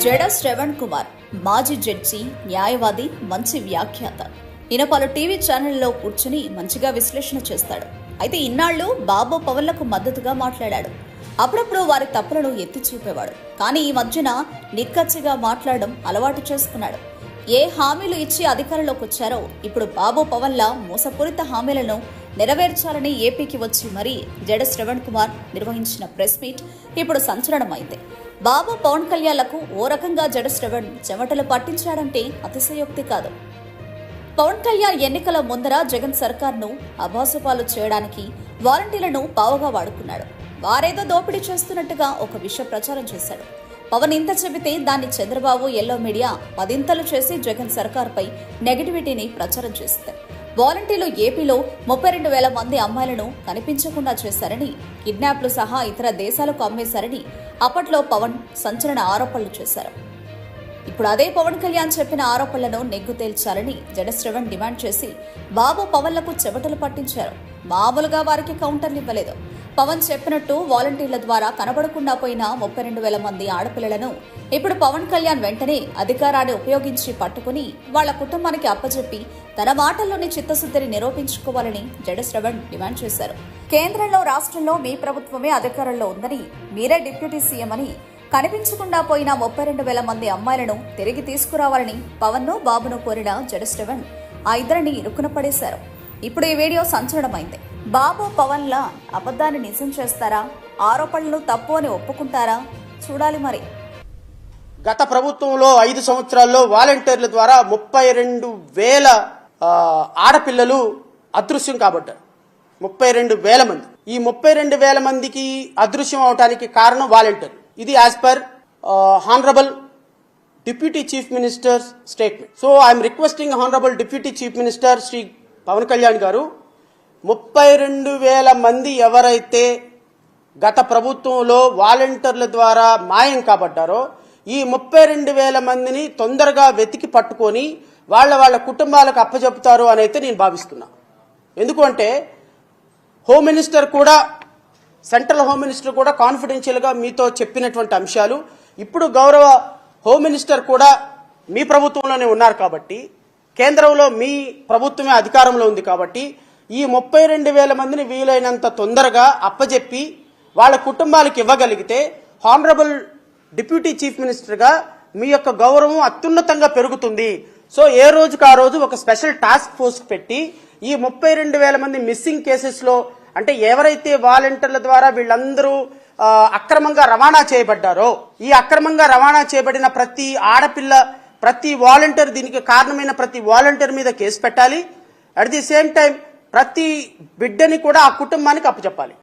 జడ శ్రవణ్ కుమార్ మాజీ జడ్జి, న్యాయవాది, మంచి వ్యాఖ్యాత. ఈయన పలు టీవీ ఛానళ్లలో కూర్చుని మంచిగా విశ్లేషణ చేస్తాడు. అయితే ఇన్నాళ్లు బాబు పవన్లకు మద్దతుగా మాట్లాడాడు. అప్పుడప్పుడు వారి తప్పులను ఎత్తి చూపేవాడు. కానీ ఈ మధ్యన నిక్కచ్చిగా మాట్లాడడం అలవాటు చేసుకున్నాడు. ఏ హామీలు ఇచ్చి అధికారంలోకి వచ్చారో ఇప్పుడు బాబు పవన్ల మోసపూరిత హామీలను నెరవేర్చాలని ఏపీకి వచ్చి మరీ జడ శ్రవణ్ కుమార్ నిర్వహించిన ప్రెస్ మీట్ ఇప్పుడు సంచలనమైంది. బాబు పవన్ కళ్యాణ్లకు ఓ రకంగా జడ శ్రవణ్ చెమటలు పట్టించాడంటే అతిశయోక్తి కాదు. పవన్ కళ్యాణ్ ఎన్నికల ముందర జగన్ సర్కార్ను అభాసుపాలు చేయడానికి వాలంటీర్లను పావుగా వాడుకున్నాడు. వారేదో దోపిడీ చేస్తున్నట్టుగా ఒక విష ప్రచారం చేశాడు. పవన్ ఇంత చెబితే దాన్ని చంద్రబాబు, ఎల్లో మీడియా పదింతలు చేసి జగన్ సర్కార్పై నెగటివిటీని ప్రచారం చేసింది. వాలంటీర్లు ఏపీలో 32,000 మంది అమ్మాయిలను కనిపించకుండా చేశారని, కిడ్నాప్లు సహా ఇతర దేశాలకు అమ్మేశారని అప్పట్లో పవన్ సంచలన ఆరోపణలు చేశారు. ఇప్పుడు అదే పవన్ కళ్యాణ్ చెప్పిన ఆరోపణలను నెగ్గు తేల్చాలని జడ శ్రవణ్ డిమాండ్ చేసి బాబు పవన్లకు చెమటలు పట్టించారు. మామూలుగా వారికి కౌంటర్లు ఇవ్వలేదు. పవన్ చెప్పినట్టు వాలంటీర్ల ద్వారా కనబడకుండా పోయిన 32,000 మంది ఆడపిల్లలను ఇప్పుడు పవన్ కళ్యాణ్ వెంటనే అధికారాన్ని ఉపయోగించి పట్టుకుని వాళ్ల కుటుంబానికి అప్పచెప్పి తన మాటల్లోని చిత్తశుద్ధిని నిరూపించుకోవాలని జడ శ్రవణ్ డిమాండ్ చేశారు. కేంద్రంలో, రాష్ట్రంలో మీ ప్రభుత్వమే అధికారంలో ఉందని, మీరే డిప్యూటీ సీఎం అని, కనిపించకుండా పోయిన 32,000 మంది అమ్మాయిలను తిరిగి తీసుకురావాలని పవన్ను, బాబును కోరిన జడ శ్రవణ్ ఆ ఇద్దరిని ఇరుకున పడేశారు. ఇప్పుడు ఈ వీడియో సంచలనమైంది. బాబు పవన్ల అబద్ధాన్ని నిజం చేస్తారా? ఆరోపణలు తప్పు అని ఒప్పుకుంటారా? చూడాలి మరి. గత ప్రభుత్వంలో 5 సంవత్సరాల్లో వాలంటీర్ల ద్వారా 32,000 ఆడపిల్లలు అదృశ్యం కాబట్టారు. 32,000 మంది. ఈ 32,000 మందికి అదృశ్యం అవడానికి కారణం వాలంటీర్. ఇది as per honourable deputy chief minister statement. So I'm requesting honourable deputy chief minister Shri Pawan Kalyan గారు, 32,000 మంది ఎవరైతే గత ప్రభుత్వంలో వాలంటీర్ల ద్వారా మాయం కాబడ్డారో ఈ 32,000 మందిని తొందరగా వెతికి పట్టుకొని వాళ్ళ కుటుంబాలకు అప్పచెప్తారు అని అయితే నేను భావిస్తున్నా. ఎందుకంటే హోమ్ మినిస్టర్ కూడా, సెంట్రల్ హోమ్ మినిస్టర్ కూడా కాన్ఫిడెన్షియల్గా మీతో చెప్పినటువంటి అంశాలు ఇప్పుడు గౌరవ హోమ్ మినిస్టర్ కూడా మీ ప్రభుత్వంలోనే ఉన్నారు కాబట్టి, కేంద్రంలో మీ ప్రభుత్వమే అధికారంలో ఉంది కాబట్టి ఈ 32,000 మందిని వీలైనంత తొందరగా అప్పజెప్పి వాళ్ళ కుటుంబాలకు ఇవ్వగలిగితే హానరబుల్ డిప్యూటీ చీఫ్ మినిస్టర్గా మీ యొక్క గౌరవం అత్యున్నతంగా పెరుగుతుంది. సో ఏ రోజుకు ఆ రోజు ఒక స్పెషల్ టాస్క్ ఫోర్స్ పెట్టి ఈ 32,000 మంది మిస్సింగ్ కేసెస్లో, అంటే ఎవరైతే వాలంటీర్ల ద్వారా వీళ్ళందరూ అక్రమంగా రవాణా చేయబడ్డారో, ఈ అక్రమంగా రవాణా చేయబడిన ప్రతి ఆడపిల్ల, ప్రతి వాలంటీర్, దీనికి కారణమైన ప్రతి వాలంటీర్ మీద కేసు పెట్టాలి. అట్ ది సేమ్ టైం ప్రతి బిడ్డని కూడా ఆ కుటుంబానికి అప్పచెప్పాలి.